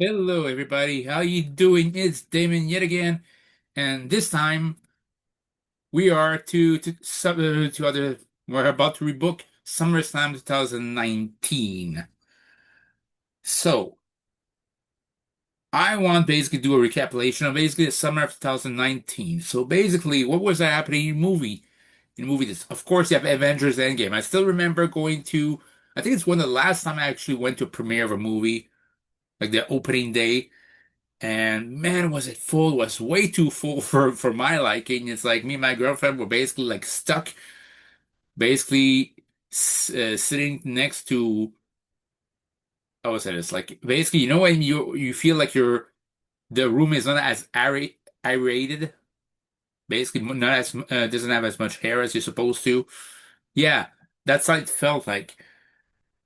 Hello, everybody. How you doing? It's Damon yet again, and this time we are to other. We're about to rebook SummerSlam 2019. So I want basically do a recapitulation of basically the summer of 2019. So basically, what was happening in movie? In movie, this of course you have Avengers Endgame. I still remember going to. I think it's one of the last time I actually went to a premiere of a movie, like the opening day. And man, was it full? It was way too full for my liking. It's like me and my girlfriend were basically like stuck, basically sitting next to. I was say this like basically, when you feel like the room is not as aerated, basically not as doesn't have as much hair as you're supposed to. Yeah, that's how it felt like.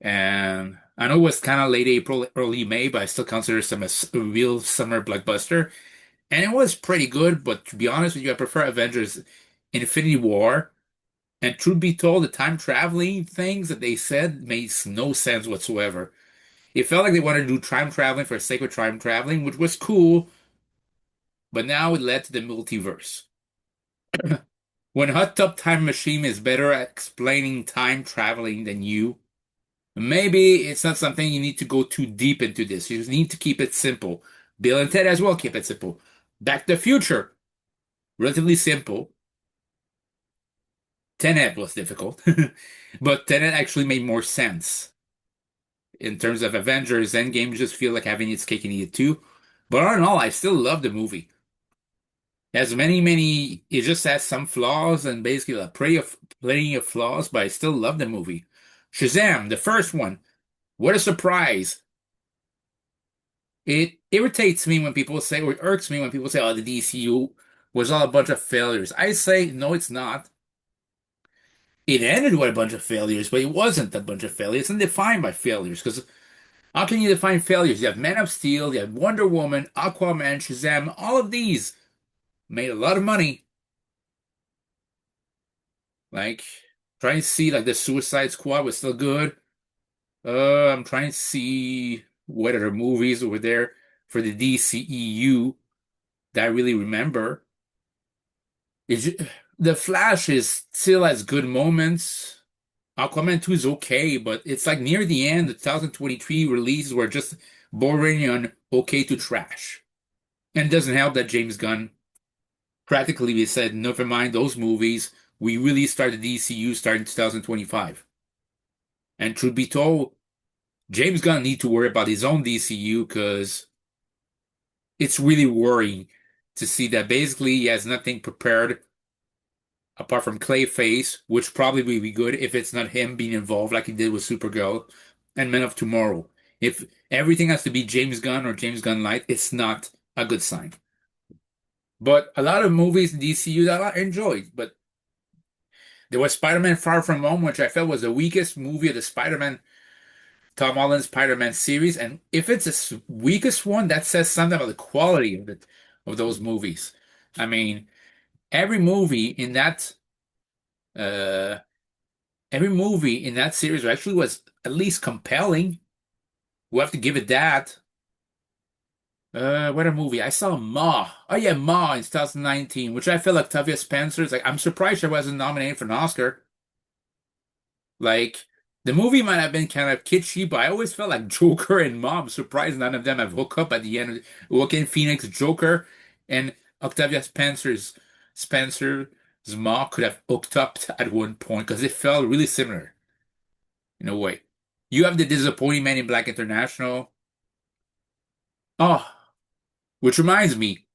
And I know it was kind of late April, early May, but I still consider some a real summer blockbuster. And it was pretty good, but to be honest with you, I prefer Avengers Infinity War. And truth be told, the time traveling things that they said makes no sense whatsoever. It felt like they wanted to do time traveling for the sake of time traveling, which was cool, but now it led to the multiverse. When Hot Tub Time Machine is better at explaining time traveling than you, maybe it's not something you need to go too deep into this. You just need to keep it simple. Bill and Ted as well keep it simple. Back to the Future, relatively simple. Tenet was difficult, but Tenet actually made more sense in terms of Avengers Endgame. Just feel like having its cake and eat it too. But all in all, I still love the movie. It has many. It just has some flaws and basically plenty of flaws, but I still love the movie. Shazam, the first one. What a surprise! It irritates me when people say, or it irks me when people say, "Oh, the DCU was all a bunch of failures." I say, no, it's not. It ended with a bunch of failures, but it wasn't a bunch of failures. It's not defined by failures because how can you define failures? You have Man of Steel, you have Wonder Woman, Aquaman, Shazam, all of these made a lot of money. Like trying to see like the Suicide Squad was still good. I'm trying to see what other movies were there for the DCEU that I really remember. The Flash is still has good moments. Aquaman 2 is okay, but it's like near the end, the 2023 releases were just boring and okay to trash. And it doesn't help that James Gunn practically said, never mind those movies. We really started DCU starting 2025. And truth be told, James Gunn need to worry about his own DCU because it's really worrying to see that basically he has nothing prepared apart from Clayface, which probably will be good if it's not him being involved like he did with Supergirl and Men of Tomorrow. If everything has to be James Gunn or James Gunn light, it's not a good sign. But a lot of movies in DCU that I enjoyed, but there was Spider-Man Far From Home, which I felt was the weakest movie of the Spider-Man, Tom Holland Spider-Man series. And if it's the weakest one, that says something about the quality of it, of those movies. I mean, every movie in that uh every movie in that series actually was at least compelling. We have to give it that. What a movie. I saw Ma. Oh yeah, Ma in 2019, which I feel like Octavia Spencer's like I'm surprised she wasn't nominated for an Oscar. Like the movie might have been kind of kitschy, but I always felt like Joker and Ma. I'm surprised none of them have hooked up at the end. Joaquin Phoenix Joker and Octavia Spencer's Ma could have hooked up at one point because it felt really similar in a way. You have the disappointing Man in Black International. Oh, which reminds me,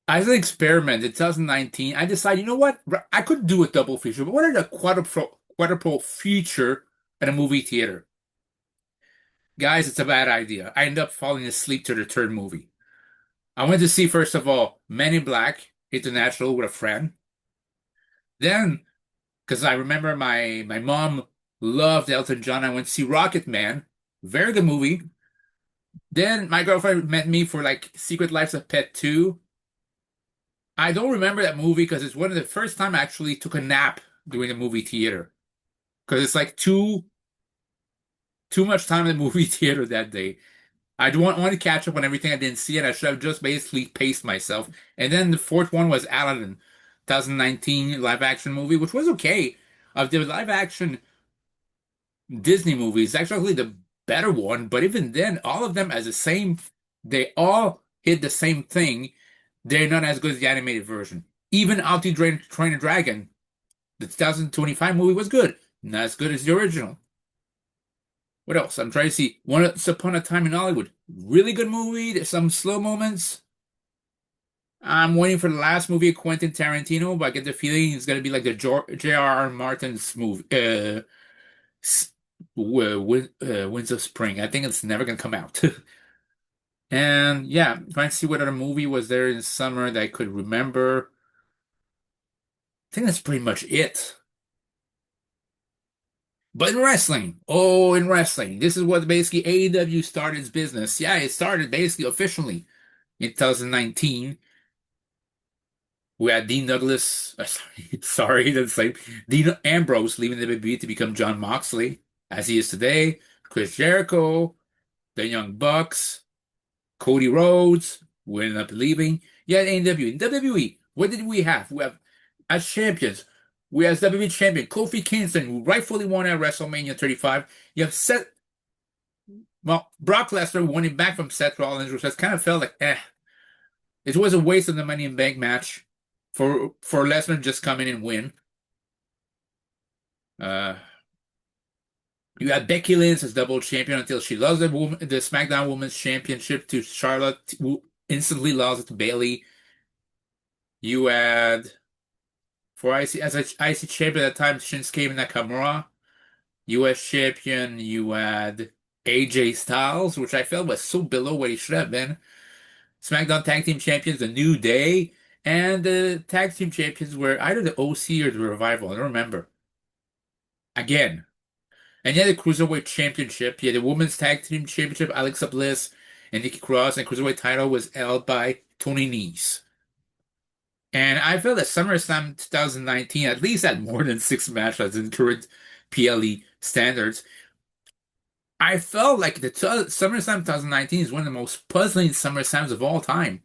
as an experiment in 2019, I decided, you know what? I could do a double feature, but what are the quadruple feature at a movie theater? Guys, it's a bad idea. I end up falling asleep to the third movie. I went to see, first of all, Men in Black International with a friend. Then, because I remember my mom loved Elton John, I went to see Rocket Man. Very good movie. Then my girlfriend met me for like Secret Lives of Pet 2. I don't remember that movie because it's one of the first time I actually took a nap during the movie theater. Because it's like too much time in the movie theater that day. I do want to catch up on everything I didn't see, and I should have just basically paced myself. And then the fourth one was Aladdin, 2019 live action movie, which was okay. Of the live action Disney movies, actually the better one, but even then, all of them as the same, they all hit the same thing. They're not as good as the animated version. Even How to Train a Dragon, the 2025 movie was good, not as good as the original. What else? I'm trying to see. Once Upon a Time in Hollywood, really good movie. There's some slow moments. I'm waiting for the last movie of Quentin Tarantino, but I get the feeling it's gonna be like the J.R.R. Martin's movie, S- Winds of Spring. I think it's never gonna come out. And yeah, trying to see what other movie was there in summer that I could remember. I think that's pretty much it. But in wrestling, in wrestling, this is what basically AEW started its business. Yeah, it started basically officially in 2019. We had Dean Douglas, sorry, that's like Dean Ambrose leaving the WWE to become John Moxley, as he is today. Chris Jericho, the Young Bucks, Cody Rhodes, who ended up leaving. Yeah, AEW. In WWE, what did we have? We have as champions. We have WWE champion Kofi Kingston, who rightfully won at WrestleMania 35. You have Brock Lesnar winning back from Seth Rollins, which has kind of felt like, it was a waste of the Money in Bank match for Lesnar to just come in and win. Uh, you had Becky Lynch as double champion until she lost the SmackDown Women's Championship to Charlotte, who instantly lost it to Bayley. You had for IC as a IC champion at the time, Shinsuke Nakamura. US champion, you had AJ Styles, which I felt was so below what he should have been. SmackDown Tag Team Champions, The New Day, and the Tag Team Champions were either the OC or the Revival. I don't remember. Again. And yeah, the Cruiserweight Championship. Yeah, the Women's Tag Team Championship, Alexa Bliss and Nikki Cross, and Cruiserweight title was held by Tony Nese. And I felt that SummerSlam 2019 at least had more than six matches in current PLE standards. I felt like the SummerSlam 2019 is one of the most puzzling SummerSlams of all time.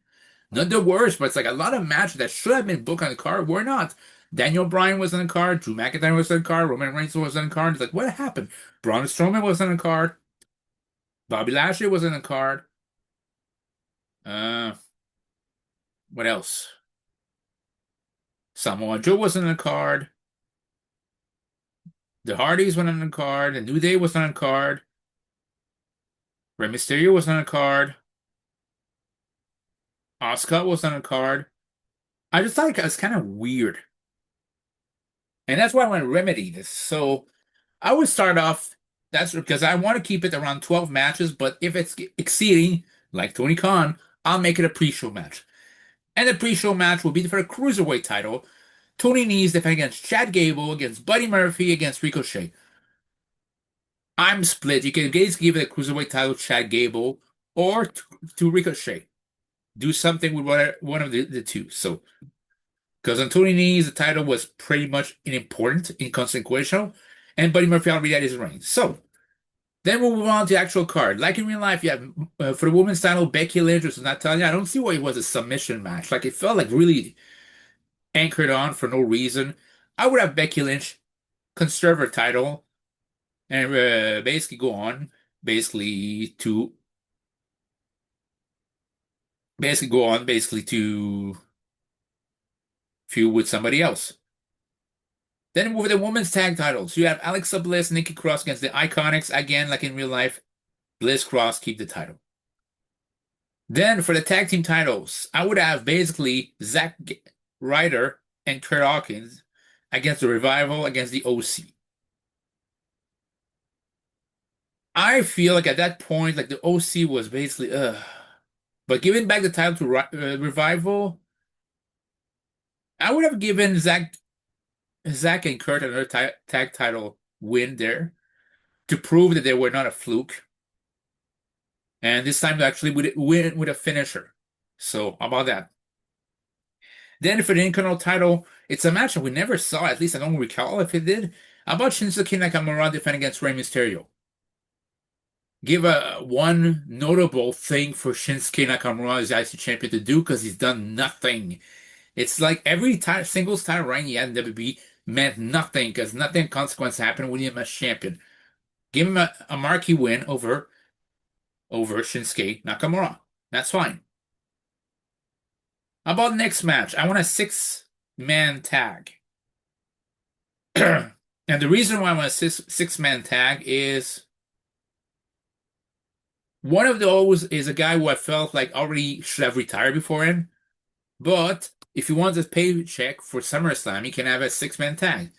Not the worst, but it's like a lot of matches that should have been booked on the card were not. Daniel Bryan was on the card, Drew McIntyre was on the card, Roman Reigns was on the card. It's like, what happened? Braun Strowman was on the card, Bobby Lashley was on the card. Uh, what else? Samoa Joe was on the card. The Hardys went on the card. The New Day was on the card. Rey Mysterio was on the card. Asuka was on the card. I just thought it was kind of weird. And that's why I want to remedy this. So I would start off, that's because I want to keep it around 12 matches, but if it's exceeding, like Tony Khan, I'll make it a pre-show match. And the pre-show match will be for the Cruiserweight title. Tony Nese defending against Chad Gable, against Buddy Murphy, against Ricochet. I'm split. You can basically give it a Cruiserweight title to Chad Gable or to Ricochet. Do something with one of the two. So, because on Tony Nese, the title was pretty much unimportant, inconsequential, and Buddy Murphy already had his reign. So, then we'll move on to the actual card. Like in real life, you have for the women's title, Becky Lynch versus Natalia. I don't see why it was a submission match. Like it felt like really anchored on for no reason. I would have Becky Lynch conserve her title and basically go on, basically to feud with somebody else. Then with the women's tag titles, you have Alexa Bliss, Nikki Cross against the Iconics. Again, like in real life, Bliss Cross keep the title. Then for the tag team titles, I would have basically Zack Ryder and Kurt Hawkins against the Revival against the OC. I feel like at that point, like the OC was basically, but giving back the title to Revival, I would have given Zack and Kurt another tag title win there to prove that they were not a fluke. And this time, actually, win with a finisher. So, how about that? Then for the Intercontinental title, it's a match that we never saw. At least I don't recall if it did. How about Shinsuke Nakamura defending against Rey Mysterio? give a one notable thing for Shinsuke Nakamura as IC champion to do because he's done nothing. It's like every time singles title reign he had in WWE meant nothing because nothing consequence happened with him as champion. Give him a marquee win over Shinsuke Nakamura. That's fine. How about next match? I want a six-man tag. And the reason why I want a six-man tag is one of those is a guy who I felt like already should have retired before him. But if he wants a paycheck for SummerSlam, he can have a six-man tag.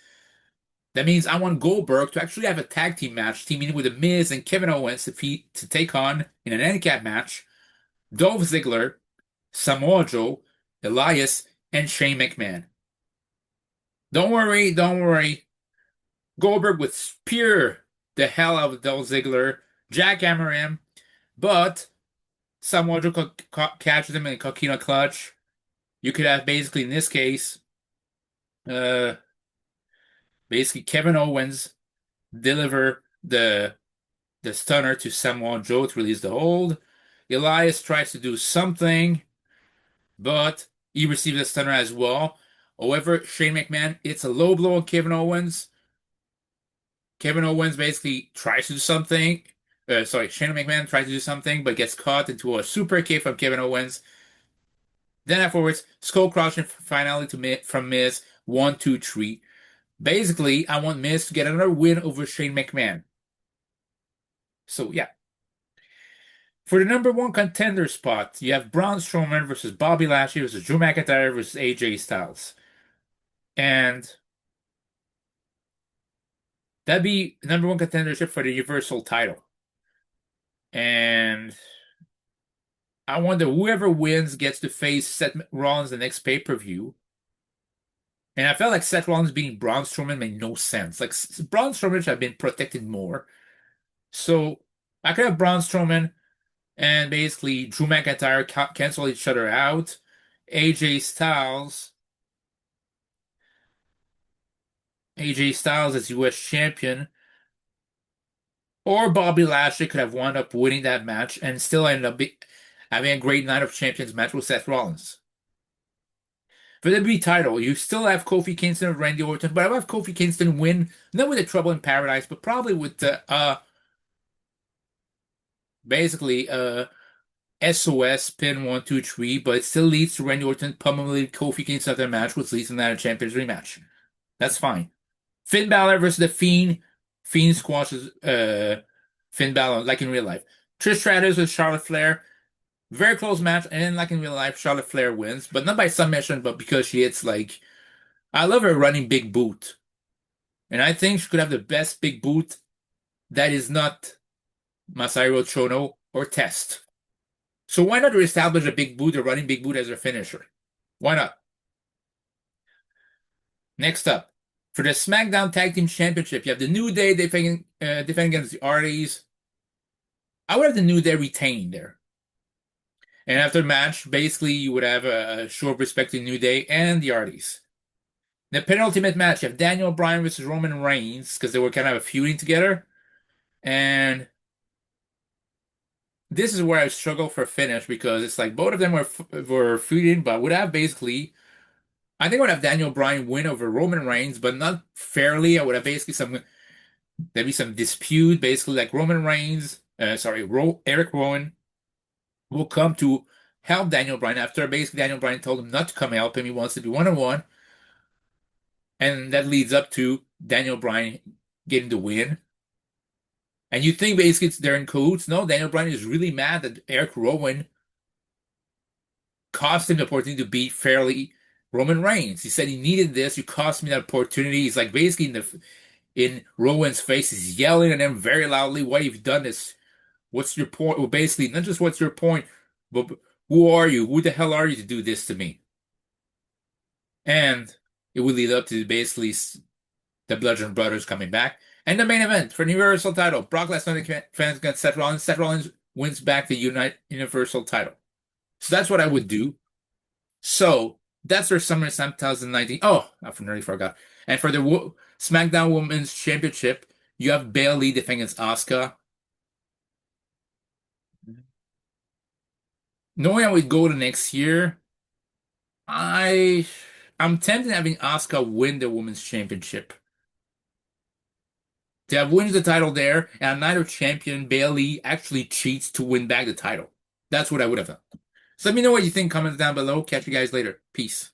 That means I want Goldberg to actually have a tag team match, teaming with The Miz and Kevin Owens to take on, in an handicap match, Dolph Ziggler, Samoa Joe, Elias, and Shane McMahon. Don't worry, don't worry. Goldberg would spear the hell out of Dolph Ziggler, jackhammer him, but Samoa Joe could catch him in a coquina clutch. You could have basically, in this case, uh, basically Kevin Owens deliver the stunner to Samoa Joe to release the hold. Elias tries to do something, but he receives a stunner as well. However, Shane McMahon, it's a low blow on Kevin Owens. Kevin Owens basically tries to do something. Shane McMahon tries to do something, but gets caught into a super kick from Kevin Owens. Then afterwards, skull crushing finally from Miz. 1, 2, 3. Basically, I want Miz to get another win over Shane McMahon. So yeah. For the number one contender spot, you have Braun Strowman versus Bobby Lashley versus Drew McIntyre versus AJ Styles. And that'd be number one contendership for the Universal title. And I wonder whoever wins gets to face Seth Rollins the next pay-per-view. And I felt like Seth Rollins beating Braun Strowman made no sense. Like Braun Strowman should have been protected more. So I could have Braun Strowman and basically Drew McIntyre cancel each other out. AJ Styles, AJ Styles as US champion, or Bobby Lashley could have wound up winning that match and still ended up having a great Night of Champions match with Seth Rollins. For the WWE title, you still have Kofi Kingston and Randy Orton, but I would have Kofi Kingston win, not with the Trouble in Paradise, but probably with the basically SOS pin 1, 2, 3, but it still leads to Randy Orton pummeling Kofi Kingston after the match, which leads to Night of Champions rematch. That's fine. Finn Balor versus The Fiend. Fiend squashes Finn Balor like in real life. Trish Stratus with Charlotte Flair. Very close match, and like in real life, Charlotte Flair wins, but not by submission, but because she hits like I love her running big boot. And I think she could have the best big boot that is not Masaru Chono or Test. So why not reestablish a big boot or running big boot as her finisher? Why not? Next up, for the SmackDown Tag Team Championship, you have the New Day defending against the Hardys. I would have the New Day retain there. And after the match, basically, you would have a show of respect to the New Day and the Hardys. The penultimate match, you have Daniel Bryan versus Roman Reigns, because they were kind of feuding together. And this is where I struggle for finish, because it's like both of them were feuding, but would have basically, I think I would have Daniel Bryan win over Roman Reigns, but not fairly. I would have basically there'd be some dispute, basically like Roman Reigns, Eric Rowan will come to help Daniel Bryan after basically Daniel Bryan told him not to come help him. He wants to be one-on-one. And that leads up to Daniel Bryan getting the win. And you think basically they're in cahoots. No, Daniel Bryan is really mad that Eric Rowan cost him the opportunity to beat fairly Roman Reigns. He said he needed this. You cost me that opportunity. He's like basically in Rowan's face. He's yelling at him very loudly. Why you've done this? What's your point? Well, basically, not just what's your point, but who are you? Who the hell are you to do this to me? And it would lead up to basically the Bludgeon Brothers coming back. And the main event for the Universal title, Brock Lesnar defends against Seth Rollins. Seth Rollins wins back the Universal title. So that's what I would do. So that's their SummerSlam 2019. Oh, I nearly forgot. And for the SmackDown Women's Championship, you have Bayley defending against Asuka. Knowing I would go to next year, I I'm tempted having Asuka win the women's championship. To have wins the title there, and neither champion Bailey actually cheats to win back the title. That's what I would have done. So let me know what you think. Comments down below. Catch you guys later. Peace.